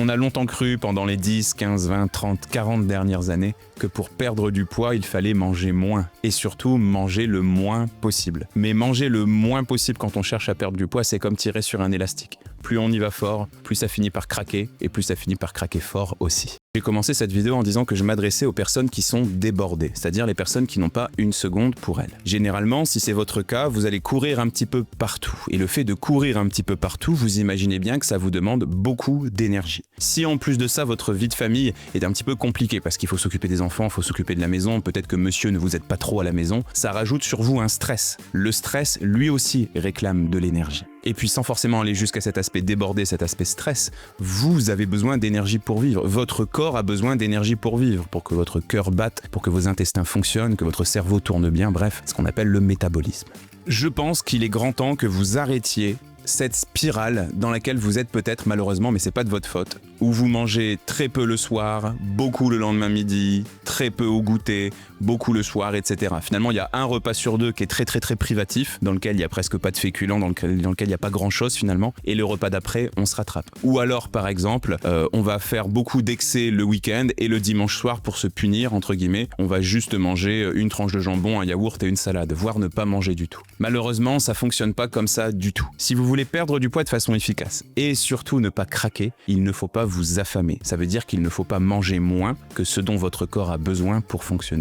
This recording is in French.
On a longtemps cru pendant les 10, 15, 20, 30, 40 dernières années que pour perdre du poids, il fallait manger moins et surtout manger le moins possible. Mais manger le moins possible quand on cherche à perdre du poids, c'est comme tirer sur un élastique. Plus on y va fort, plus ça finit par craquer et plus ça finit par craquer fort aussi. J'ai commencé cette vidéo en disant que je m'adressais aux personnes qui sont débordées, c'est-à-dire les personnes qui n'ont pas une seconde pour elles. Généralement, si c'est votre cas, vous allez courir un petit peu partout. Et le fait de courir un petit peu partout, vous imaginez bien que ça vous demande beaucoup d'énergie. Si en plus de ça, votre vie de famille est un petit peu compliquée parce qu'il faut s'occuper des enfants, il faut s'occuper de la maison, peut-être que monsieur ne vous aide pas trop à la maison, ça rajoute sur vous un stress. Le stress, lui aussi, réclame de l'énergie. Et puis sans forcément aller jusqu'à cet aspect débordé, cet aspect stress, vous avez besoin d'énergie pour vivre. Votre corps a besoin d'énergie pour vivre, pour que votre cœur batte, pour que vos intestins fonctionnent, que votre cerveau tourne bien, bref, ce qu'on appelle le métabolisme. Je pense qu'il est grand temps que vous arrêtiez cette spirale dans laquelle vous êtes peut-être malheureusement, mais c'est pas de votre faute, où vous mangez très peu le soir, beaucoup le lendemain midi, très peu au goûter, beaucoup le soir, etc. Finalement, il y a un repas sur deux qui est très privatif, dans lequel il n'y a presque pas de féculents, dans lequel il n'y a pas grand-chose finalement, et le repas d'après, on se rattrape. Ou alors, par exemple, on va faire beaucoup d'excès le week-end, et le dimanche soir, pour se punir, entre guillemets, on va juste manger une tranche de jambon, un yaourt et une salade, voire ne pas manger du tout. Malheureusement, ça fonctionne pas comme ça du tout. Si vous voulez perdre du poids de façon efficace, et surtout ne pas craquer, il ne faut pas vous affamer. Ça veut dire qu'il ne faut pas manger moins que ce dont votre corps a besoin pour fonctionner.